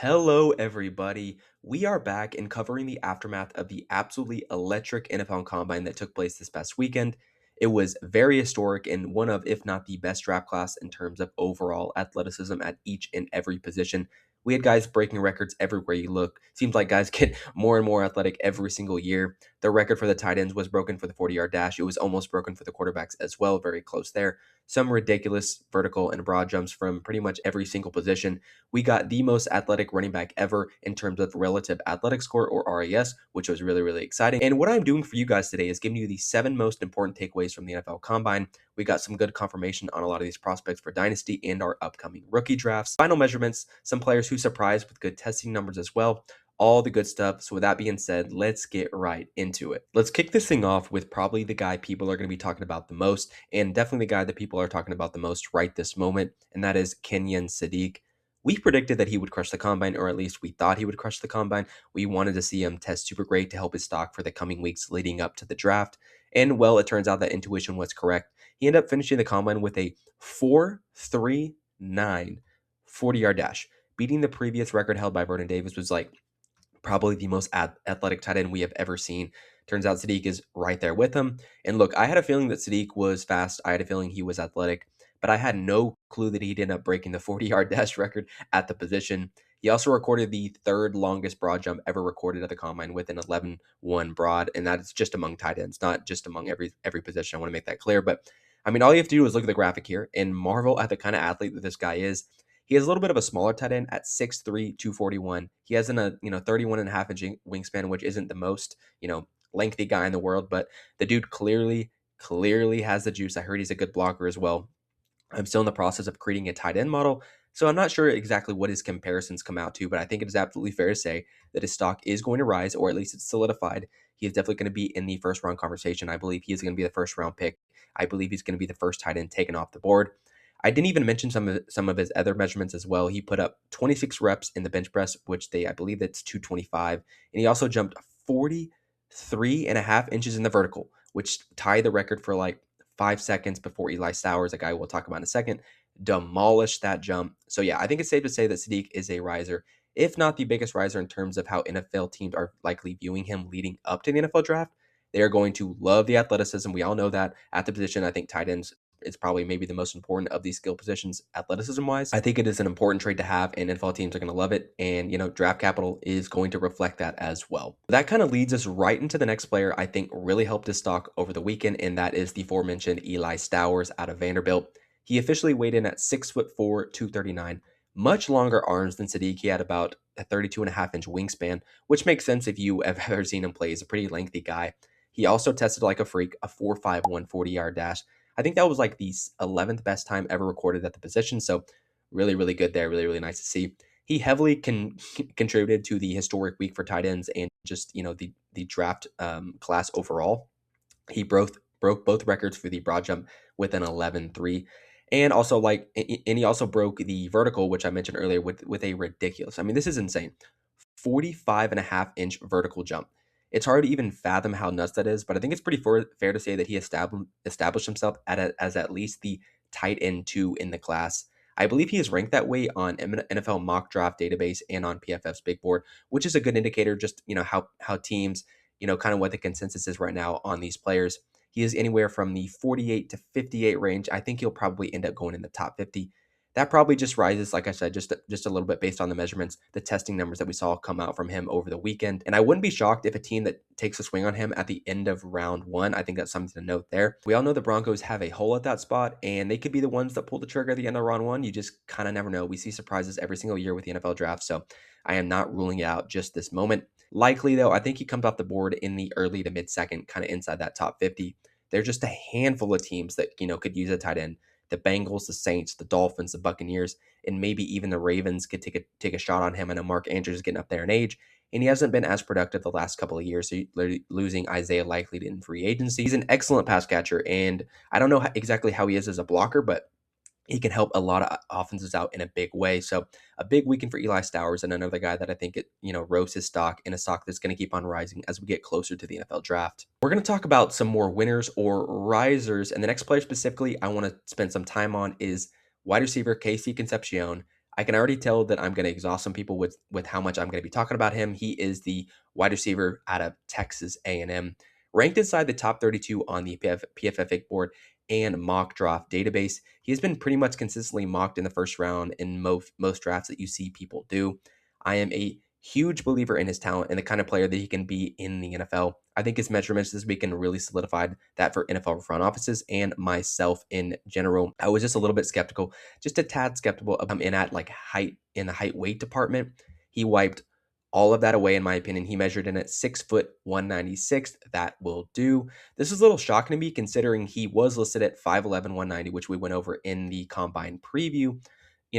Hello, everybody. We are back and covering the aftermath of the absolutely electric NFL Combine that took place this past weekend. It was very historic and one of, if not the best draft class in terms of overall athleticism at each and every position. We had guys breaking records everywhere you look. Seems like guys get more and more athletic every single year. The record for the tight ends was broken for the 40-yard dash. It was almost broken for the quarterbacks as well, very close there. Some ridiculous vertical and broad jumps from pretty much every single position. We got the most athletic running back ever in terms of relative athletic score or RAS, which was really, really exciting. And what I'm doing for you guys today is giving you the 7 most important takeaways from the NFL Combine. We got some good confirmation on a lot of these prospects for Dynasty and our upcoming rookie drafts. Final measurements, some players who surprised with good testing numbers as well. All the good stuff. So with that being said, let's get right into it. Let's kick this thing off with probably the guy people are going to be talking about the most, and definitely the guy that people are talking about the most right this moment, and that is Kenyon Sadiq. We predicted that he would crush the combine, or at least we thought he would crush the combine. We wanted to see him test super great to help his stock for the coming weeks leading up to the draft. And well, it turns out that intuition was correct. He ended up finishing the combine with a 4.39 40-yard dash. Beating the previous record held by Vernon Davis was like probably the most athletic tight end we have ever seen. Turns out Sadiq is right there with him. And look, I had a feeling that Sadiq was fast. I had a feeling he was athletic, but I had no clue that he'd end up breaking the 40-yard dash record at the position. He also recorded the third longest broad jump ever recorded at the combine with an 11.1 broad, and that's just among tight ends, not just among every position. I want to make that clear. But I mean, all you have to do is look at the graphic here and marvel at the kind of athlete that this guy is. He has a little bit of a smaller tight end at 6'3", 241. He has a 31 and a half inch wingspan, which isn't the most, lengthy guy in the world, but the dude clearly has the juice. I heard he's a good blocker as well. I'm still in the process of creating a tight end model, so I'm not sure exactly what his comparisons come out to, but I think it is absolutely fair to say that his stock is going to rise, or at least it's solidified. He is definitely going to be in the first round conversation. I believe he is going to be the first round pick. I believe he's going to be the first tight end taken off the board. I didn't even mention some of his other measurements as well. He put up 26 reps in the bench press, which I believe that's 225, and he also jumped 43 and a half inches in the vertical, which tied the record for like 5 seconds before Eli Stowers, a guy we'll talk about in a second, demolished that jump. So yeah, I think it's safe to say that Sadiq is a riser, if not the biggest riser in terms of how NFL teams are likely viewing him leading up to the NFL draft. They are going to love the athleticism. We all know that at the position. I think tight ends is probably maybe the most important of these skill positions athleticism wise. I think it is an important trait to have, and NFL teams are going to love it. And, draft capital is going to reflect that as well. That kind of leads us right into the next player I think really helped his stock over the weekend, and that is the aforementioned Eli Stowers out of Vanderbilt. He officially weighed in at 6'4", 239. Much longer arms than Sadiq. He had about a 32 and a half inch wingspan, which makes sense if you have ever seen him play. He's a pretty lengthy guy. He also tested like a freak, a 4.51 40-yard dash. I think that was like the 11th best time ever recorded at the position. So really, really good there. Really, really nice to see. He heavily contributed to the historic week for tight ends and just, the draft class overall. He broke both records for the broad jump with an 11.3. And also he also broke the vertical, which I mentioned earlier, with a ridiculous, I mean, this is insane, 45 and a half inch vertical jump. It's hard to even fathom how nuts that is, but I think it's pretty fair to say that he established himself as at least the tight end 2 in the class. I believe he is ranked that way on NFL mock draft database and on PFF's big board, which is a good indicator just, how teams, kind of what the consensus is right now on these players. He is anywhere from the 48 to 58 range. I think he'll probably end up going in the top 50. That probably just rises, like I said, just a little bit based on the measurements, the testing numbers that we saw come out from him over the weekend. And I wouldn't be shocked if a team that takes a swing on him at the end of round 1. I think that's something to note there. We all know the Broncos have a hole at that spot, and they could be the ones that pull the trigger at the end of round 1. You just kind of never know. We see surprises every single year with the NFL draft, so I am not ruling it out just this moment. Likely, though, I think he comes off the board in the early to mid-second, kind of inside that top 50. There's just a handful of teams that, could use a tight end. The Bengals, the Saints, the Dolphins, the Buccaneers, and maybe even the Ravens could take a shot on him. I know Mark Andrews is getting up there in age, and he hasn't been as productive the last couple of years, so losing Isaiah Likely in free agency. He's an excellent pass catcher, and I don't know exactly how he is as a blocker, but he can help a lot of offenses out in a big way. So a big weekend for Eli Stowers, and another guy that I think rose his stock in a stock that's going to keep on rising as we get closer to the NFL draft. We're going to talk about some more winners or risers, and the next player specifically I want to spend some time on is wide receiver Casey Concepcion I can already tell that I'm going to exhaust some people with how much I'm going to be talking about him. He is the wide receiver out of Texas A&M, ranked inside the top 32 on the PFF board and mock draft database. He has been pretty much consistently mocked in the first round in most drafts that you see people do. I am a huge believer in his talent and the kind of player that he can be in the NFL. I think his measurements this weekend really solidified that for NFL front offices and myself in general. I was just a little bit skeptical, just a tad skeptical of him in at like height in the height weight department. He wiped all of that away, in my opinion. He measured in at 6 foot 196. That will do. This is a little shocking to me considering he was listed at 5'11, 190, which we went over in the combine preview.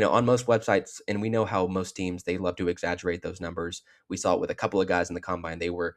On most websites, and we know how most teams, they love to exaggerate those numbers. We saw it with a couple of guys in the combine. They were,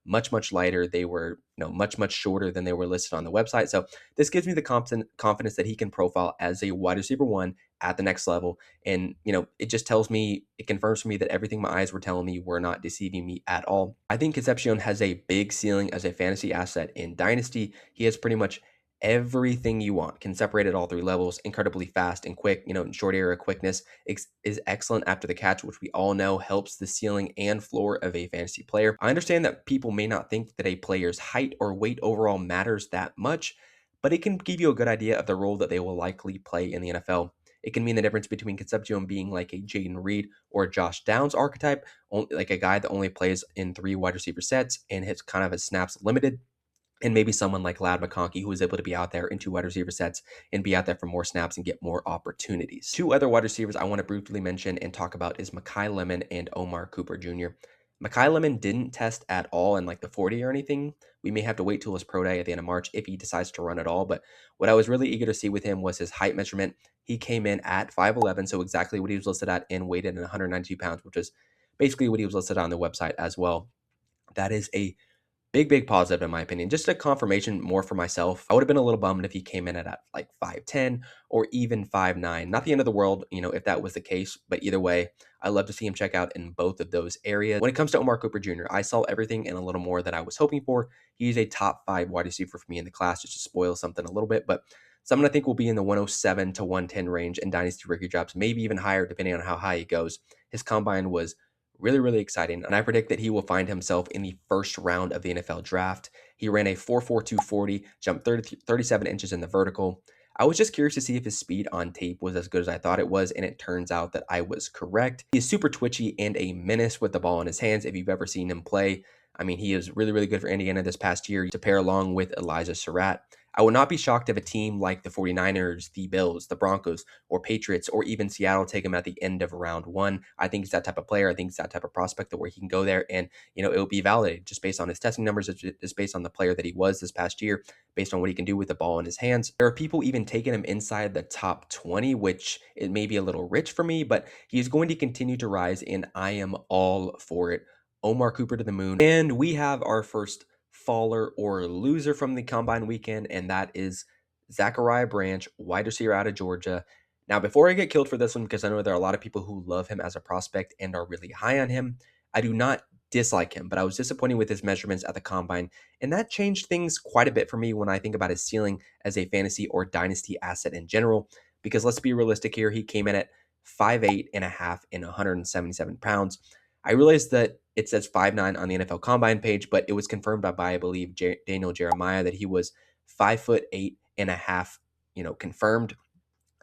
much lighter. They were, much shorter than they were listed on the website. So this gives me the confidence that he can profile as a wide receiver one at the next level. And, it just it confirms for me that everything my eyes were telling me were not deceiving me at all. I think Concepcion has a big ceiling as a fantasy asset in Dynasty. He has pretty much everything you want, can separate at all three levels, incredibly fast and quick, short area quickness is excellent after the catch, which we all know helps the ceiling and floor of a fantasy player. I understand that people may not think that a player's height or weight overall matters that much, but it can give you a good idea of the role that they will likely play in the NFL. It can mean the difference between Concepcion being like a Jaden Reed or a Josh Downs archetype, like a guy that only plays in three wide receiver sets and hits kind of his snaps limited, and maybe someone like Lad McConkey, who is able to be out there in two wide receiver sets and be out there for more snaps and get more opportunities. Two other wide receivers I want to briefly mention and talk about is Mekhi Lemon and Omar Cooper Jr. Mekhi Lemon didn't test at all in like the 40 or anything. We may have to wait till his pro day at the end of March if he decides to run at all. But what I was really eager to see with him was his height measurement. He came in at 5'11", so exactly what he was listed at, and weighed in at 192 pounds, which is basically what he was listed on the website as well. That is a big positive in my opinion. Just a confirmation more for myself. I would have been a little bummed if he came in at like 5'10" or even 5'9". Not the end of the world, if that was the case. But either way, I love to see him check out in both of those areas. When it comes to Omar Cooper Jr., I saw everything and a little more that I was hoping for. He's a top 5 wide receiver for me in the class, just to spoil something a little bit. But someone I think will be in the 107 to 110 range in Dynasty rookie drafts, maybe even higher depending on how high he goes. His combine was really exciting, and I predict that he will find himself in the first round of the NFL draft. He ran a 4.42 40, jumped 37 inches in the vertical. I was just curious to see if his speed on tape was as good as I thought it was, and it turns out that I was correct. He is super twitchy and a menace with the ball in his hands if you've ever seen him play. I mean, he is really good for Indiana this past year to pair along with Elijah Surratt. I would not be shocked if a team like the 49ers, the Bills, the Broncos, or Patriots, or even Seattle take him at the end of round one. I think he's that type of player. I think he's that type of prospect that where he can go there and, it will be validated just based on his testing numbers, just based on the player that he was this past year, based on what he can do with the ball in his hands. There are people even taking him inside the top 20, which it may be a little rich for me, but he's going to continue to rise, and I am all for it. Omar Cooper to the moon. And we have our first faller or loser from the combine weekend, and that is Zachariah Branch, wide receiver out of Georgia. Now, before I get killed for this one, because I know there are a lot of people who love him as a prospect and are really high on him, I do not dislike him, but I was disappointed with his measurements at the combine, and that changed things quite a bit for me when I think about his ceiling as a fantasy or dynasty asset in general, because let's be realistic here, he came in at 5'8" and a half and 177 pounds. I realized that it says 5'9" on the NFL Combine page, but it was confirmed by I believe, Daniel Jeremiah that he was 5'8" and a half, confirmed.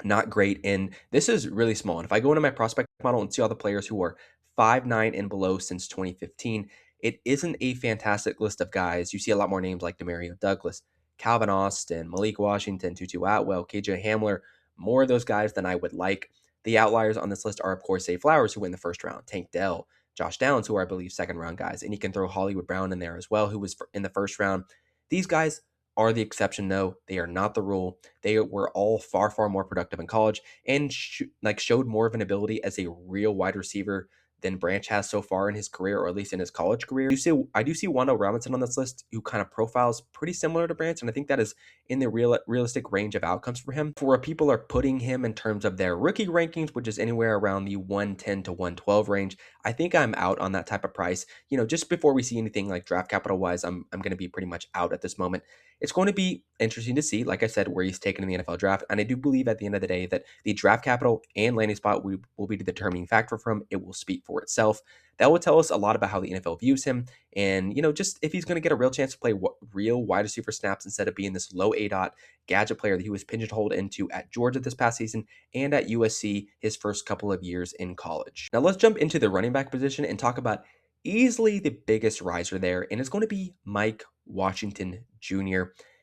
Not great. And this is really small. And if I go into my prospect model and see all the players who are 5'9" and below since 2015, it isn't a fantastic list of guys. You see a lot more names like Demario Douglas, Calvin Austin, Malik Washington, Tutu Atwell, KJ Hamler, more of those guys than I would like. The outliers on this list are, of course, Zay Flowers, who went in the first round, Tank Dell, Josh Downs, who are, I believe, second round guys. And you can throw Hollywood Brown in there as well, who was in the first round. These guys are the exception, though. They are not the rule. They were all far more productive in college and showed more of an ability as a real wide receiver than Branch has so far in his career, or at least in his college career. I do see Wando Robinson on this list, who kind of profiles pretty similar to Branch, and I think that is in the realistic range of outcomes for him. For where people are putting him in terms of their rookie rankings, which is anywhere around the 110 to 112 range, I think I'm out on that type of price. Just before we see anything like draft capital wise, I'm going to be pretty much out at this moment. It's going to be interesting to see, like I said, where he's taken in the NFL draft. And I do believe at the end of the day that the draft capital and landing spot will be the determining factor for him. It will speak for itself. That will tell us a lot about how the NFL views him. And, just if he's going to get a real chance to play real wide receiver snaps instead of being this low ADOT gadget player that he was pigeonholed into at Georgia this past season and at USC his first couple of years in college. Now let's jump into the running back position and talk about easily the biggest riser there, and it's going to be Mike Washington Jr.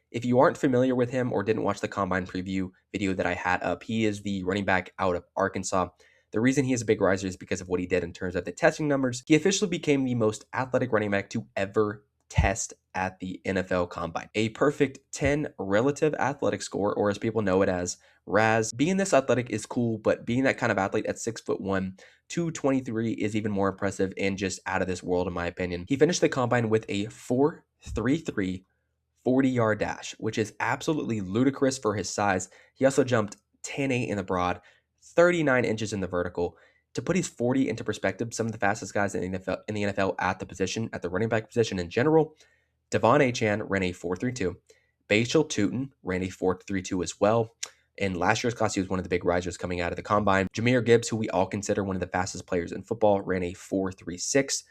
If you aren't familiar with him or didn't watch the combine preview video that I had up, he is the running back out of Arkansas. The reason he is a big riser is because of what he did in terms of the testing numbers. He officially became the most athletic running back to ever test at the NFL Combine. A perfect 10 relative athletic score, or as people know it as RAS. Being this athletic is cool, but being that kind of athlete at 6'1", 223 is even more impressive and just out of this world in my opinion. He finished the Combine with a 4.33 40-yard dash, which is absolutely ludicrous for his size. He also jumped 10.8 in the broad, 39 inches in the vertical. To put his 40 into perspective, some of the fastest guys in the NFL at the position, at the running back position in general, Devon Achane ran a 4.32. Bashal Tutin ran a 4.32 as well. In last year's class, he was one of the big risers coming out of the combine. Jahmyr Gibbs, who we all consider one of the fastest players in football, ran a 4.36.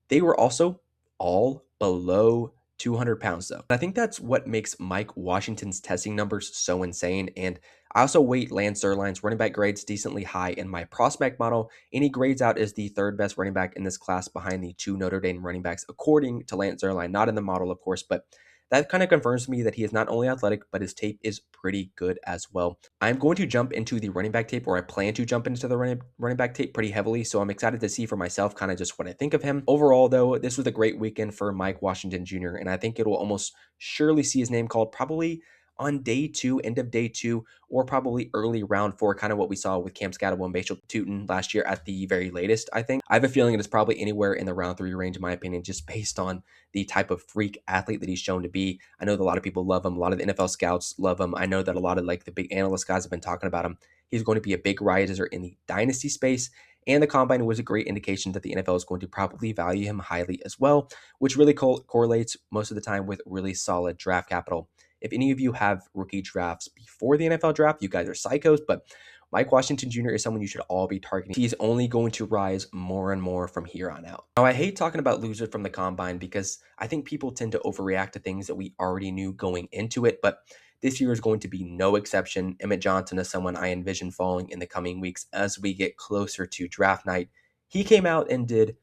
They were also all below 200 pounds, though. I think that's what makes Mike Washington's testing numbers so insane. And I also weight Lance Zierlein's running back grades decently high in my prospect model, and he grades out as the third best running back in this class behind the two Notre Dame running backs, according to Lance Zierlein, not in the model, of course, but that kind of confirms to me that he is not only athletic, but his tape is pretty good as well. I'm going to jump into the running back tape, or I plan to jump into the running back tape pretty heavily, so I'm excited to see for myself kind of just what I think of him. Overall, though, this was a great weekend for Mike Washington Jr., and I think it will almost surely see his name called probably on day 2, end of day 2, or probably early round 4, kind of what we saw with Cam Scatterbo and Bashal Tutin last year at the very latest, I think. I have a feeling it is probably anywhere in the round 3 range, in my opinion, just based on the type of freak athlete that he's shown to be. I know that a lot of people love him. A lot of the NFL scouts love him. I know that a lot of the big analyst guys have been talking about him. He's going to be a big riser in the dynasty space. And the combine was a great indication that the NFL is going to probably value him highly as well, which really correlates most of the time with really solid draft capital. If any of you have rookie drafts before the NFL draft, you guys are psychos, but Mike Washington Jr. is someone you should all be targeting. He's only going to rise more and more from here on out. Now, I hate talking about losers from the combine because I think people tend to overreact to things that we already knew going into it, but this year is going to be no exception. Emmett Johnson is someone I envision falling in the coming weeks as we get closer to draft night. He came out and did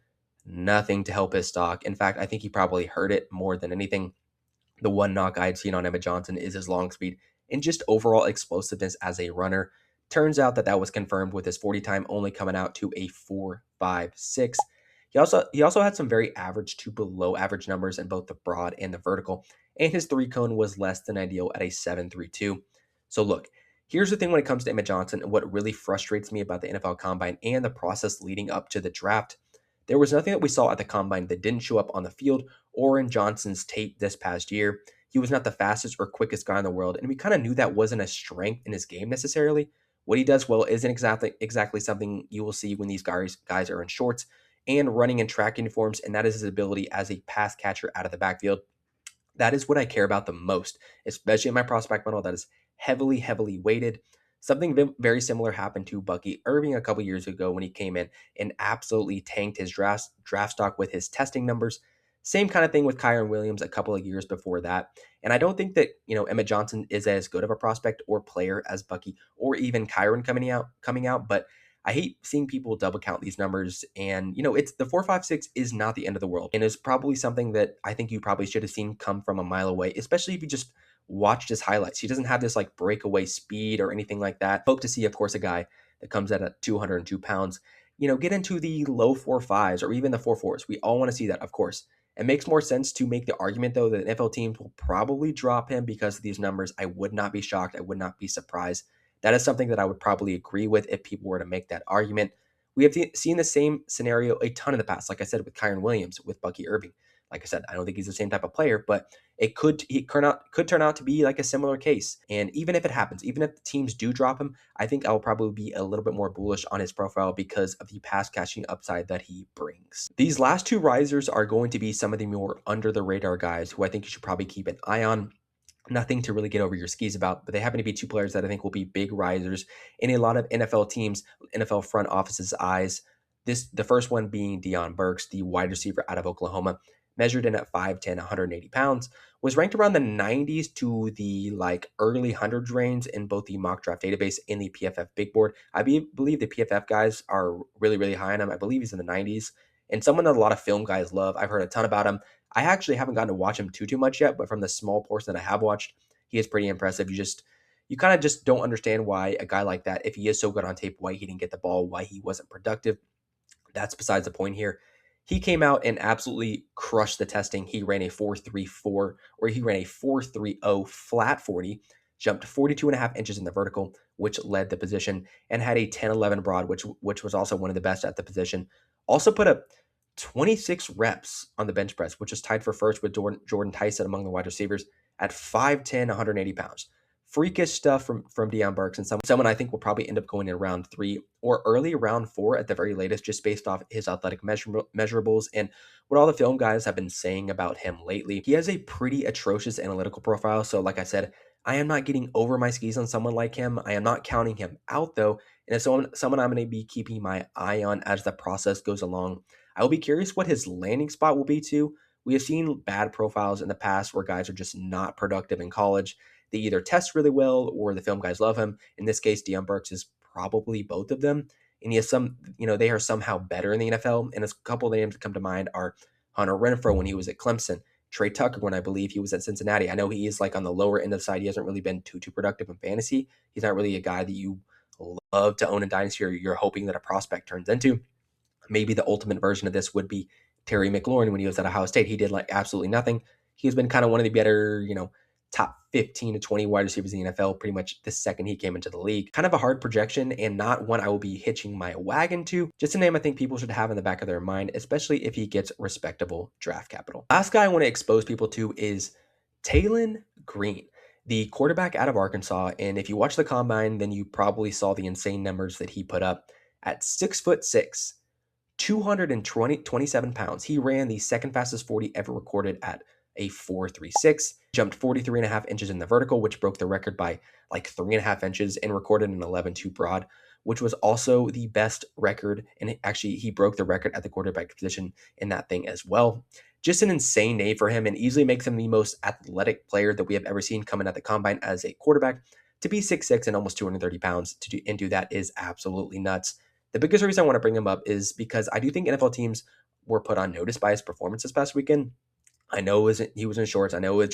nothing to help his stock. In fact, I think he probably hurt it more than anything. The one knock I've seen on Emmett Johnson is his long speed and just overall explosiveness as a runner. Turns out that was confirmed with his 40 time only coming out to a 4.56. He also had some very average to below average numbers in both the broad and the vertical, and his 3-cone was less than ideal at a 7.32. So look, here's the thing when it comes to Emmett Johnson and what really frustrates me about the NFL Combine and the process leading up to the draft. There was nothing that we saw at the Combine that didn't show up on the field or in Johnson's tape this past year. He was not the fastest or quickest guy in the world, and we kind of knew that wasn't a strength in his game necessarily. What he does well isn't exactly something you will see when these guys are in shorts and running in track uniforms, and that is his ability as a pass catcher out of the backfield. That is what I care about the most, especially in my prospect model that is heavily, heavily weighted. Something very similar happened to Bucky Irving a couple years ago when he came in and absolutely tanked his draft stock with his testing numbers. Same kind of thing with Kyron Williams a couple of years before that. And I don't think that, Emmett Johnson is as good of a prospect or player as Bucky or even Kyron coming out, but I hate seeing people double count these numbers. And, it's the 4.56 is not the end of the world and is probably something that I think you probably should have seen come from a mile away, especially if you just watched his highlights. He doesn't have this breakaway speed or anything like that. Hope to see, of course, a guy that comes at 202 pounds, get into the low 4.5s or even the 4.4s. We all want to see that, of course. It makes more sense to make the argument, though, that NFL teams will probably drop him because of these numbers. I would not be shocked. I would not be surprised. That is something that I would probably agree with if people were to make that argument. We have seen the same scenario a ton in the past. Like I said, with Kyron Williams, with Bucky Irving. Like I said, I don't think he's the same type of player, but it could turn out to be like a similar case. And even if it happens, even if the teams do drop him, I think I'll probably be a little bit more bullish on his profile because of the pass catching upside that he brings. These last two risers are going to be some of the more under the radar guys who I think you should probably keep an eye on. Nothing to really get over your skis about, but they happen to be two players that I think will be big risers in a lot of NFL teams, NFL front offices' eyes. The first one being Deion Burks, the wide receiver out of Oklahoma, measured in at 5'10", 180 pounds, was ranked around the 90s to the like early hundreds range in both the mock draft database and the PFF big board. Believe the PFF guys are really, really high on him. I believe he's in the 90s. And someone that a lot of film guys love. I've heard a ton about him. I actually haven't gotten to watch him too much yet, but from the small portion that I have watched, he is pretty impressive. You kind of just don't understand why a guy like that, if he is so good on tape, why he didn't get the ball, why he wasn't productive. That's besides the point here. He came out and absolutely crushed the testing. He ran a 4.34, or he ran a 4.30 flat 40, jumped 42 and a half inches in the vertical, which led the position, and had a 10.11 broad, which was also one of the best at the position. Also put up 26 reps on the bench press, which is tied for first with Jordan Tyson among the wide receivers at 5'10", 180 pounds. Freakish stuff from Deion Burks, and someone I think will probably end up going in round 3 or early round 4 at the very latest, just based off his athletic measurables and what all the film guys have been saying about him lately. He has a pretty atrocious analytical profile, so like I said, I am not getting over my skis on someone like him. I am not counting him out though, and it's someone I'm going to be keeping my eye on as the process goes along. I will be curious what his landing spot will be too. We have seen bad profiles in the past where guys are just not productive in college. They either test really well or the film guys love him. In this case, Deion Burks is probably both of them. And he has they are somehow better in the NFL. And a couple of names that come to mind are Hunter Renfrow when he was at Clemson, Trey Tucker when I believe he was at Cincinnati. I know he is like on the lower end of the side. He hasn't really been too productive in fantasy. He's not really a guy that you love to own in dynasty or you're hoping that a prospect turns into. Maybe the ultimate version of this would be Terry McLaurin when he was at Ohio State. He did like absolutely nothing. He's been kind of one of the better, top 15 to 20 wide receivers in the NFL pretty much the second he came into the league. Kind of a hard projection and not one I will be hitching my wagon to. Just a name I think people should have in the back of their mind, especially if he gets respectable draft capital. Last guy I want to expose people to is Taylon Green, the quarterback out of Arkansas. And if you watch the combine, then you probably saw the insane numbers that he put up at 6'6". 227 pounds. He ran the second fastest 40 ever recorded at a 4.36, jumped 43 and a half inches in the vertical, which broke the record by like 3.5 inches and recorded an 11.2 broad, which was also the best record. And actually, he broke the record at the quarterback position in that thing as well. Just an insane day for him and easily makes him the most athletic player that we have ever seen coming at the combine as a quarterback. To be 6'6" and almost 230 pounds and do that is absolutely nuts. The biggest reason I want to bring him up is because I do think NFL teams were put on notice by his performance this past weekend. I know he was in shorts. I know they're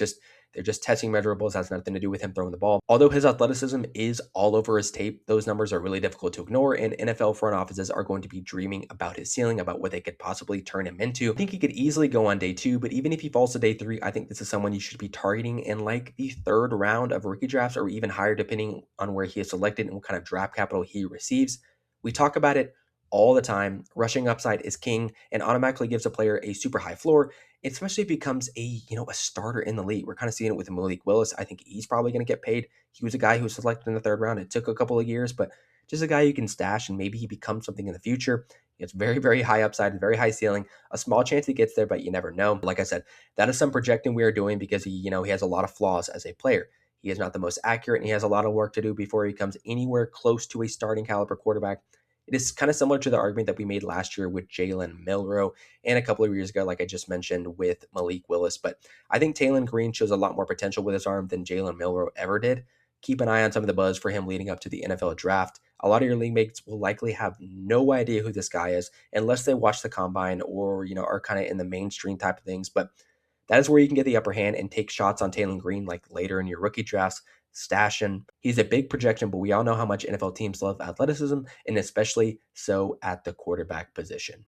just testing measurables. It has nothing to do with him throwing the ball. Although his athleticism is all over his tape, those numbers are really difficult to ignore, and NFL front offices are going to be dreaming about his ceiling, about what they could possibly turn him into. I think he could easily go on day 2, but even if he falls to day 3, I think this is someone you should be targeting in like the 3rd round of rookie drafts or even higher, depending on where he is selected and what kind of draft capital he receives. We talk about it all the time. Rushing upside is king and automatically gives a player a super high floor, especially if he becomes a starter in the league. We're kind of seeing it with Malik Willis. I think he's probably going to get paid. He was a guy who was selected in the 3rd round. It took a couple of years, but just a guy you can stash and maybe he becomes something in the future. It's very, very high upside and very high ceiling. A small chance he gets there, but you never know. Like I said, that is some projecting we are doing because he has a lot of flaws as a player. He is not the most accurate and he has a lot of work to do before he comes anywhere close to a starting caliber quarterback. It is kind of similar to the argument that we made last year with Jalen Milroe and a couple of years ago, like I just mentioned, with Malik Willis. But I think Taylon Green shows a lot more potential with his arm than Jalen Milroe ever did. Keep an eye on some of the buzz for him leading up to the NFL draft. A lot of your league mates will likely have no idea who this guy is unless they watch the combine or, are kind of in the mainstream type of things. But that is where you can get the upper hand and take shots on Taylon Green like later in your rookie drafts. Stash him. He's a big projection, but we all know how much NFL teams love athleticism, and especially so at the quarterback position.